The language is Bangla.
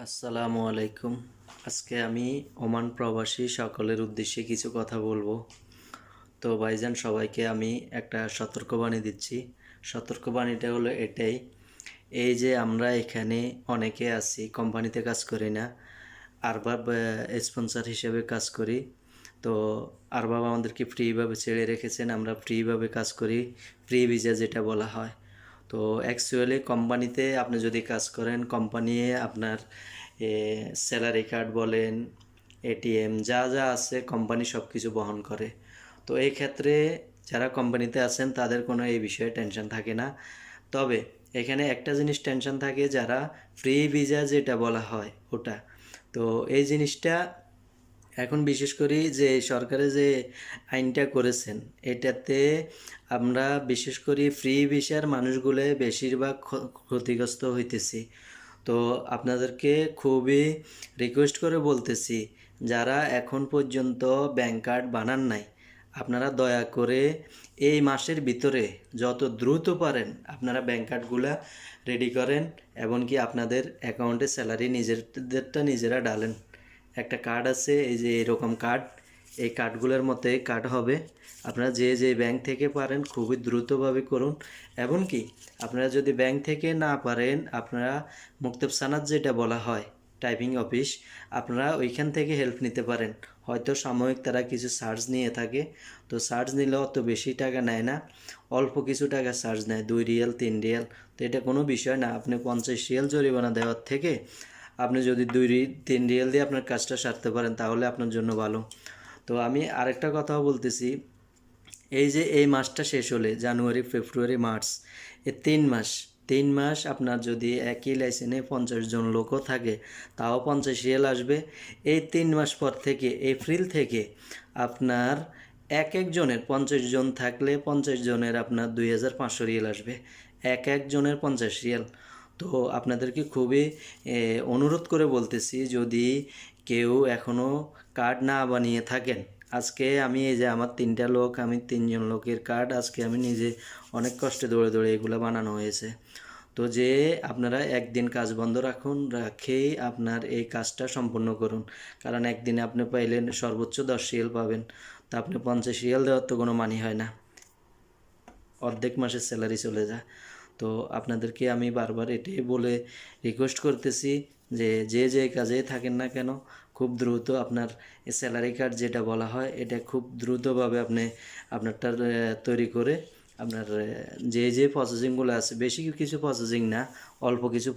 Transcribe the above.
আসসালামু আলাইকুম। আজকে আমি ওমান প্রবাসী সকলের উদ্দেশ্যে কিছু কথা বলবো। তো ভাইজান, সবাইকে আমি একটা সতর্কবাণী দিচ্ছি। সতর্কবাণীটা হলো এটাই, এই যে আমরা এখানে অনেকে আছি, কোম্পানিতে কাজ করি না, আরবাব স্পন্সর হিসেবে কাজ করি। তো আরবাব আমাদেরকে ফ্রিভাবে ছেড়ে রেখেছেন, আমরা ফ্রিভাবে কাজ করি, ফ্রি ভিসা যেটা বলা হয়। তো অ্যাকচুয়ালি কোম্পানিতে আপনি যদি কাজ করেন, কোম্পানি আপনার স্যালারি কার্ড বলেন, এটিএম যা যা আছে কোম্পানি সব কিছু বহন করে। তো এই ক্ষেত্রে যারা কোম্পানিতে আছেন তাদের কোনো এই বিষয়ে টেনশন থাকে না। তবে এখানে একটা জিনিস টেনশন থাকে, যারা ফ্রি ভিসা যেটা বলা হয় ওটা। তো এই জিনিসটা এখন বিশেষ করি যে সরকারে যে আইনটা করেছেন, এটাতে আমরা বিশেষ করি ফ্রি ভিসার মানুষগুলো বেশিরভাগ ক্ষতিগ্রস্ত হইতেছি। তো আপনাদেরকে খুবই রিকোয়েস্ট করে বলতেছি, যারা এখন পর্যন্ত ব্যাংক কার্ড বানান নাই, আপনারা দয়া করে এই মাসের ভিতরে যত দ্রুত পারেন আপনারা ব্যাংক কার্ডগুলা রেডি করেন, এমনকি আপনাদের অ্যাকাউন্টে স্যালারি নিজেদেরটা নিজেরা ডালেন। একটা কার্ড আছে, এই যে এরকম কার্ড, এই কার্ডগুলোর মধ্যে কার্ড হবে। আপনারা যে যে ব্যাংক থেকে পারেন খুবই দ্রুতভাবে করুন। এমনকি আপনারা যদি ব্যাংক থেকে না পারেন, আপনারা মুক্তব সানাত যেটা বলা হয় টাইপিং অফিস, আপনারা ওইখান থেকে হেল্প নিতে পারেন। হয়তো সাময়িক তারা কিছু চার্জ নিয়ে থাকে, তো চার্জ নিলে অত বেশি টাকা নেয় না, অল্প কিছু টাকা চার্জ নেয়, 2 রিয়াল 3 রিয়াল। তো এটা কোনো বিষয় না, আপনি 50 রিয়াল জরিমানা দেওয়ার থেকে আপনি যদি 3 রিয়াল দিয়ে আপনার কাজটা সারতে পারেন তাহলে আপনার জন্য ভালো। তো আমি আরেকটা কথাও বলতেছি, এই যে এই মাসটা শেষ হলে জানুয়ারি ফেব্রুয়ারি মার্চ, এই 3 মাস আপনার যদি একই লাইসেন্সে 50 জন লোকও থাকে তাও 50 রিয়াল আসবে। এই 3 মাস পর থেকে এপ্রিল থেকে আপনার এক একজনের 50 জন থাকলে 50 জনের আপনার 2500 রিয়াল আসবে, এক একজনের 50 রিয়াল। তো আপনাদেরকে খুবই অনুরোধ করে বলতেছি, যদি কেউ এখনও কার্ড না বানিয়ে থাকেন, আজকে আমি এই যে আমার 3টা লোক, আমি 3জন লোকের কার্ড আজকে আমি নিজে অনেক কষ্টে দৌড়ে দৌড়ে এগুলো বানানো হয়েছে। তো যে আপনারা একদিন কাজ বন্ধ রাখুন, রেখেই আপনার এই কাজটা সম্পূর্ণ করুন। কারণ একদিনে আপনি পাইলেন সর্বোচ্চ 10 রিয়াল পাবেন, তা আপনি 50 রিয়াল দেওয়ার তো কোনো মানি হয় না, অর্ধেক মাসের স্যালারি চলে যায়। তো আপনাদেরকে আমি বারবার এটাই বলে রিকোয়েস্ট করতেছি যে যে যে কাজে থাকেন না কেন, খুব দ্রুত আপনার স্যালারি কার্ড যেটা বলা হয় এটা খুব দ্রুতভাবে আপনি আপনারটা তৈরি করে আপনার যে যে প্রসেসিংগুলো আছে, বেশি কিছু প্রসেসিং না, অল্প কিছু